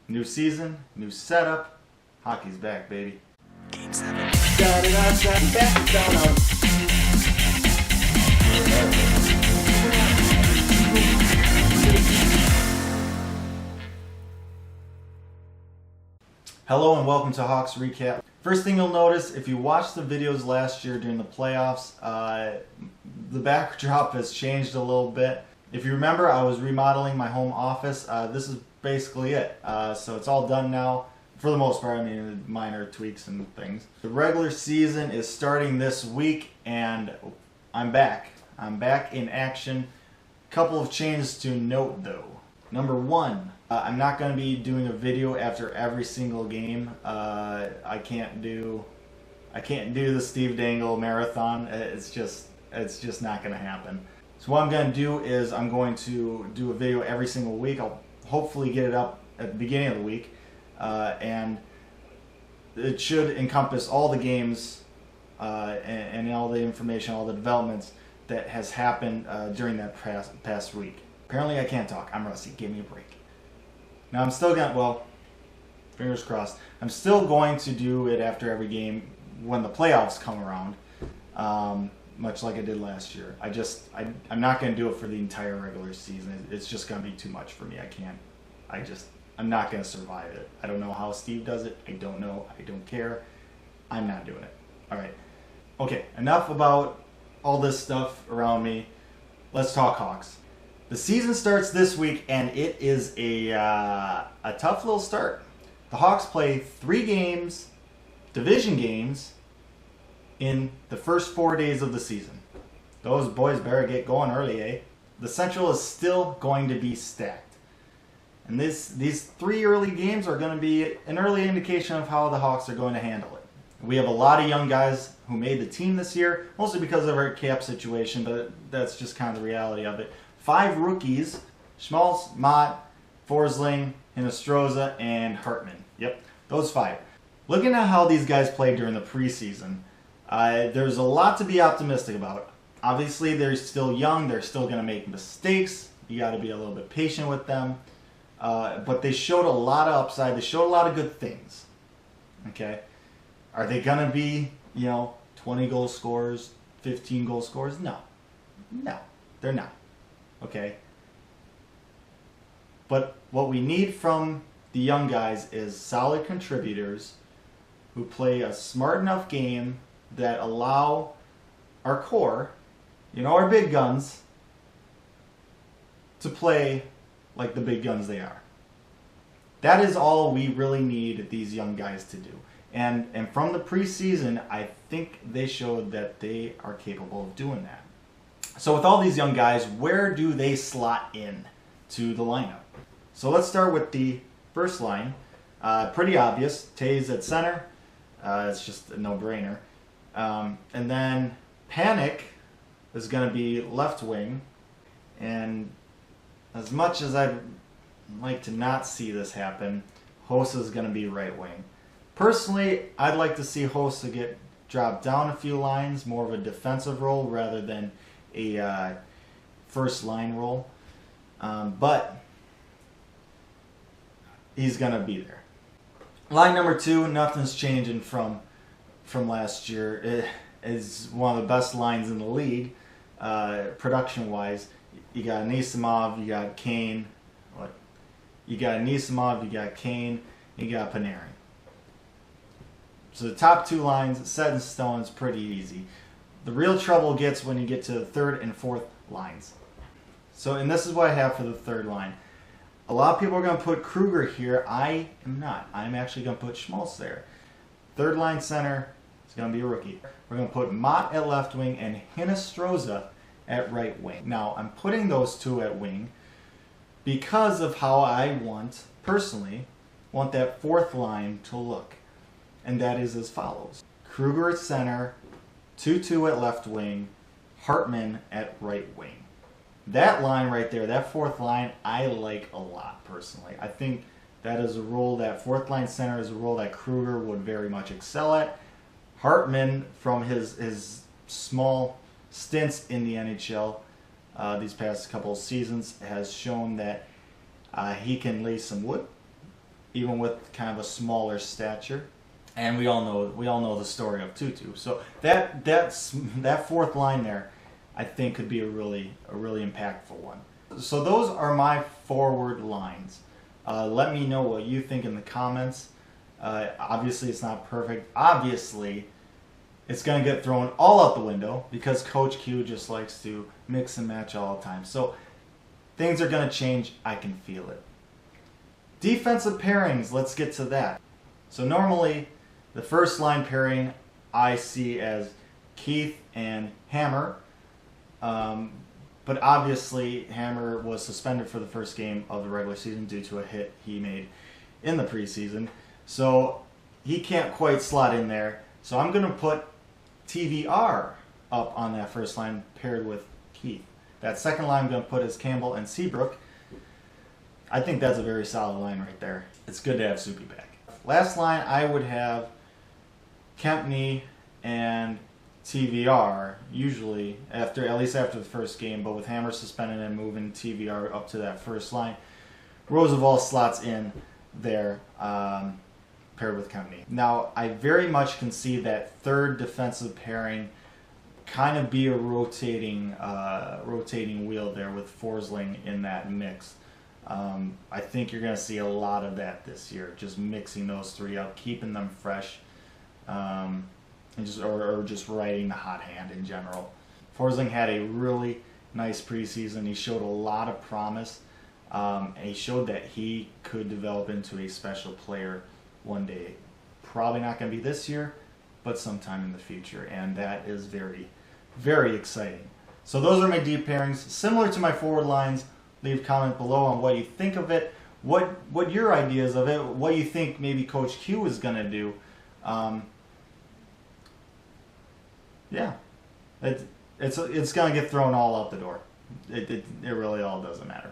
New season, new setup. Hockey's back, baby. Game 7. Hello and welcome to Hawks Recap. First thing you'll notice, if you watched the videos last year during the playoffs, the backdrop has changed a little bit. If you remember, I was remodeling my home office. This is basically it. So it's all done now. For the most part, I mean, minor tweaks and things. The regular season is starting this week, and I'm back. I'm back in action. Couple of changes to note, though. Number one, I'm not going to be doing a video after every single game. I can't do the Steve Dangle marathon. It's just not going to happen. So what I'm going to do is I'm going to do a video every single week. I'll hopefully get it up at the beginning of the week, and it should encompass all the games and all the information, all the developments that has happened during that past week. Apparently I can't talk. I'm rusty. Give me a break. Now I'm still going to, well, fingers crossed, I'm still going to do it after every game when the playoffs come around, much like I did last year. I'm not going to do it for the entire regular season. It's just going to be too much for me. I'm not going to survive it. I don't know how Steve does it. I don't know. I don't care. I'm not doing it. All right. Okay, enough about all this stuff around me. Let's talk Hawks. The season starts this week, and it is a tough little start. The Hawks play 3 games, division games, in the first 4 days of the season. Those boys better get going early, eh? The Central is still going to be stacked. And these 3 early games are going to be an early indication of how the Hawks are going to handle it. We have a lot of young guys who made the team this year, mostly because of our cap situation, but that's just kind of the reality of it. 5 rookies: Schmaltz, Mott, Forsling, Hinostroza, and Hartman. Yep, those 5. Looking at how these guys played during the preseason, there's a lot to be optimistic about. Obviously, they're still young. They're still going to make mistakes. You got to be a little bit patient with them. But they showed a lot of upside. They showed a lot of good things. Okay? Are they going to be, 20 goal scorers, 15 goal scorers? No. No, they're not. Okay? But what we need from the young guys is solid contributors who play a smart enough game that allow our core, our big guns, to play like the big guns they are. That is all we really need these young guys to do. And from the preseason, I think they showed that they are capable of doing that. So with all these young guys, where do they slot in to the lineup? So let's start with the first line. Pretty obvious. Taves at center. It's just a no-brainer. And then Panic is going to be left wing. And as much as I'd like to not see this happen, Hossa is going to be right wing. Personally, I'd like to see Hossa get dropped down a few lines, more of a defensive role rather than a first line role. But he's going to be there. Line number 2, nothing's changing from last year. It is one of the best lines in the league, production-wise. You got Anisimov, you got Kane. You got Anisimov, you got Kane, you got Panarin. So the top 2 lines, set in stone, is pretty easy. The real trouble gets when you get to the 3rd and 4th lines. And this is what I have for the 3rd line. A lot of people are going to put Kruger here. I am not. I'm actually going to put Schmaltz there. 3rd line center is going to be a rookie. We're going to put Mott at left wing and Hinostroza at right wing. Now, I'm putting those 2 at wing because of how I personally want that 4th line to look. And that is as follows. Kruger at center, 2-2 at left wing, Hartman at right wing. That line right there, that 4th line, I like a lot personally. I think that is a role, that 4th line center is a role that Kruger would very much excel at. Hartman, from his small stints in the NHL these past couple of seasons, has shown that he can lay some wood. even with kind of a smaller stature. And we all know the story of Tutu. So that fourth line there, I think, could be a really impactful one. So those are my forward lines. Let me know what you think in the comments. Obviously, it's not perfect. Obviously, it's going to get thrown all out the window because Coach Q just likes to mix and match all the time. So things are going to change. I can feel it. Defensive pairings, let's get to that. So normally, the first line pairing I see as Keith and Hammer. But obviously, Hammer was suspended for the first game of the regular season due to a hit he made in the preseason. So he can't quite slot in there. So I'm going to put TVR up on that first line paired with Keith. That second line I'm going to put as Campbell and Seabrook. I think that's a very solid line right there. It's good to have Soupy back. Last line, I would have Kempney and TVR, usually at least after the first game, but with Hammer suspended and moving TVR up to that first line, Roosevelt slots in there paired with Kempney. Now, I very much can see that third defensive pairing kind of be a rotating wheel there with Forsling in that mix. I think you're going to see a lot of that this year, just mixing those three up, keeping them fresh, and just riding the hot hand in general. Forsling had a really nice preseason. He showed a lot of promise, and he showed that he could develop into a special player one day. Probably not going to be this year, but sometime in the future, and that is very, very exciting. So those are my deep pairings, similar to my forward lines. Leave a comment below on what you think of it, what your ideas of it, what you think maybe Coach Q is going to do. Yeah, it's going to get thrown all out the door. It really all doesn't matter.